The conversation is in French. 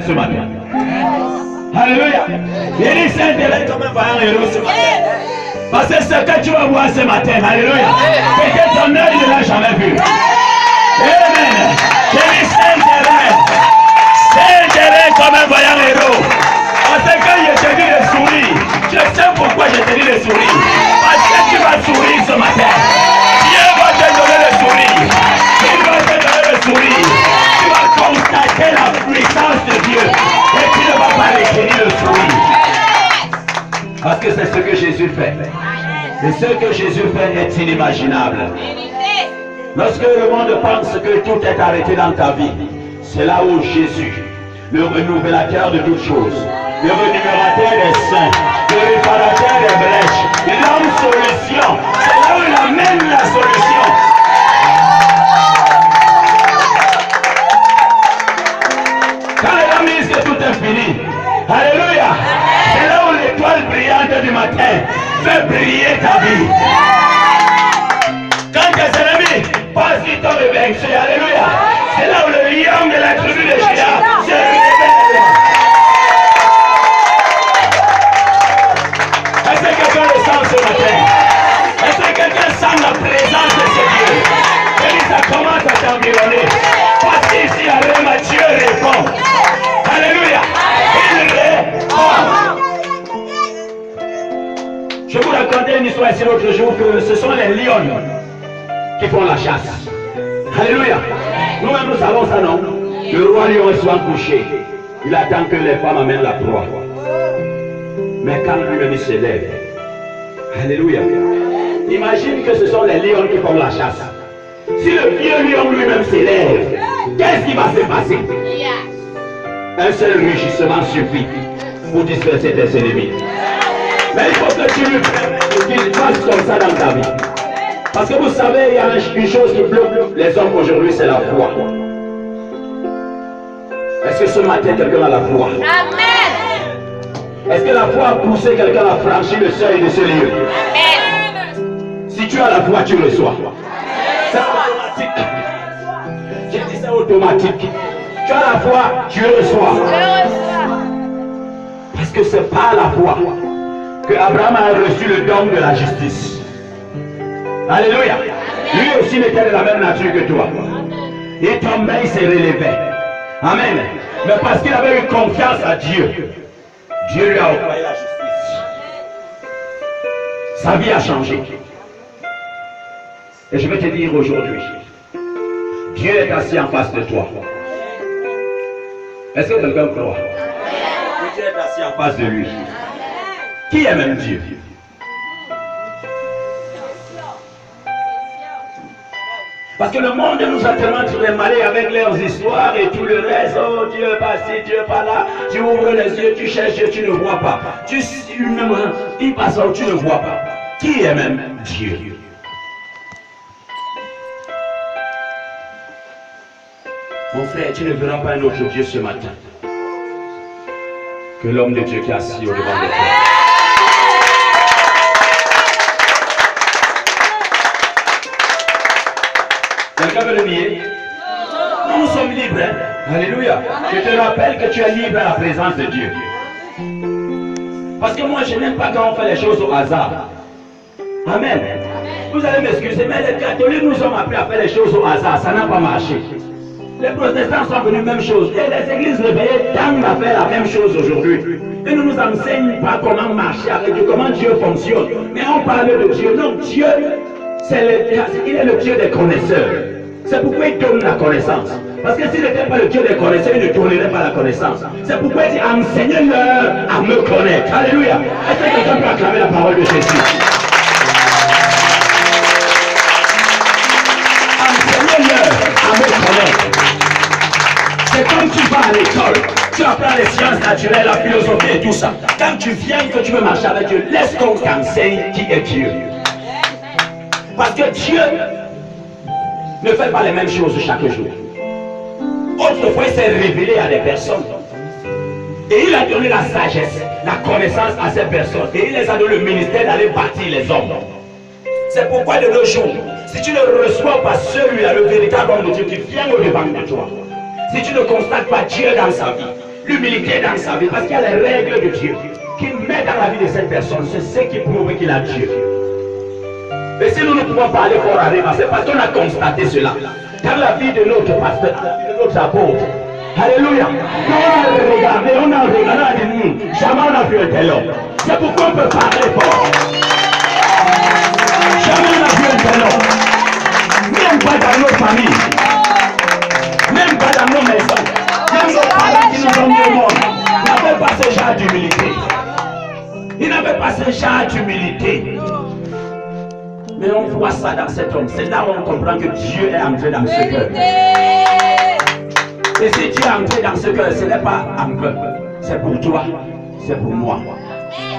ce matin. Alléluia. Il dit Saint-Hélène comme un vaillant héros ce matin. Parce que ce que tu vas voir ce matin, alléluia, peut-être ton œil ne l'a jamais vu. Amen. Je dis Saint-Hélène. Saint-Hélène comme un vaillant héros. Parce que quand je te dis de sourire, je sais pourquoi je te dis de sourire. Parce que tu vas sourire ce matin. Dieu va te donner le sourire. Il va te donner le sourire. Tu vas constater la puissance de Dieu. Et tu ne vas pas retenir le sourire. Parce que c'est ce que Jésus fait. Et ce que Jésus fait est inimaginable. Lorsque le monde pense que tout est arrêté dans ta vie, c'est là où Jésus, le renouvelateur de toutes choses, le renumérateur des saints, le réparateur des brèches, l'homme solution, c'est là où il amène la solution. Quand les hommes disent que tout est fini, alléluia, c'est là où l'étoile brillante du matin fait briller ta vie. Quand tes ennemis pensent qu'ils t'ont vaincu, alléluia, c'est là où le lion de la tribu de Juda se révèle. Est-ce que quelqu'un le sent ce matin? Est-ce que quelqu'un sent la présence de ce Dieu? Et ça commence à t'environner. Parce qu'ici, alléluia, Dieu répond. Alléluia. Il répond. Je vous racontais une histoire ici l'autre jour que ce sont les lions qui font la chasse. Alléluia. Nous-mêmes nous savons ça, non? Le roi lion soit couché. Il attend que les femmes amènent la proie. Mais quand lui-même se lève, alléluia. Imagine que ce sont les lions qui font la chasse. Si le vieux lion lui-même s'élève, qu'est-ce qui va se passer? Un seul rugissement suffit pour disperser tes ennemis. Mais il faut que tu lui permettes qu'il fasse comme ça dans ta vie. Parce que vous savez, il y a une chose qui bloque les hommes aujourd'hui, c'est la foi. Est-ce que ce matin, quelqu'un a la foi? Amen. Est-ce que la foi a poussé quelqu'un à franchir le seuil de ce lieu? Amen. Si tu as la foi, tu reçois. C'est automatique. J'ai dit c'est automatique. Tu as la foi, tu reçois. Parce que c'est par la foi que Abraham a reçu le don de la justice. Alléluia. Lui aussi n'était de la même nature que toi. Il tombait, il s'est relevé. Amen. Mais parce qu'il avait eu confiance à Dieu, Dieu lui a octroyé la justice. Sa vie a changé. Et je vais te dire aujourd'hui, Dieu est assis en face de toi. Est-ce que quelqu'un croit? Dieu est assis en face de lui. Qui est même Dieu? Parce que le monde nous a tellement trémalé avec leurs histoires et tout le reste. Oh, Dieu pas ci, Dieu pas là. Tu ouvres les yeux, tu cherches Dieu, tu ne vois pas. Il passe où tu ne vois pas. Qui est même Dieu? Mon frère, tu ne verras pas un autre Dieu ce matin que l'homme de Dieu qui est assis au devant de toi. Quelqu'un veut le nier? Nous sommes libres. Hein? Alléluia. Je te rappelle que tu es libre à la présence de Dieu. Parce que moi, je n'aime pas quand on fait les choses au hasard. Amen. Vous allez m'excuser, mais les catholiques nous ont appris à faire les choses au hasard. Ça n'a pas marché. Les protestants sont venus même chose. Et les églises réveillées tendent à faire la même chose aujourd'hui. Et ne nous enseignent pas comment marcher avec Dieu, comment Dieu fonctionne. Mais on parle de Dieu. Non, Dieu, il est le Dieu des connaisseurs. C'est pourquoi il donne la connaissance. Parce que s'il n'était pas le Dieu des connaisseurs, il ne donnerait pas la connaissance. C'est pourquoi il dit enseignez-leur à me connaître. Alléluia. Est-ce que quelqu'un peut acclamer la parole de Jésus? Enseignez-leur à me connaître. C'est comme tu vas à l'école, tu apprends les sciences naturelles, la philosophie et tout ça. Quand tu viens que tu veux marcher avec Dieu, laisse qu'on t'enseigne qui est Dieu. Parce que Dieu ne fait pas les mêmes choses chaque jour. Autrefois, il s'est révélé à des personnes. Et il a donné la sagesse, la connaissance à ces personnes. Et il les a donné le ministère d'aller bâtir les hommes. C'est pourquoi de nos jours, si tu ne reçois pas celui-là, le véritable homme de Dieu qui vient au devant de toi, si tu ne constates pas Dieu dans sa vie, l'humilité dans sa vie, parce qu'il y a les règles de Dieu qui met dans la vie de cette personne, c'est ce qui prouve qu'il a Dieu. Et si nous ne pouvons pas aller fort à Réma, c'est parce qu'on a constaté cela. Dans la vie de notre pasteur, dans la vie de notre apôtre. Alléluia. On a regardé de nous. Jamais on a vu un tel homme. C'est pourquoi on peut parler fort. Jamais on a vu un tel homme. Même pas dans nos familles. Même pas dans nos maisons. Même nos parents qui nous ont dit au monde n'avaient pas ce genre d'humilité. Ils n'avaient pas ce genre d'humilité. Mais on voit ça dans cet homme. C'est là où on comprend que Dieu est entré dans ce cœur. Et si Dieu est entré dans ce cœur, ce n'est pas un peuple. C'est pour toi, c'est pour moi.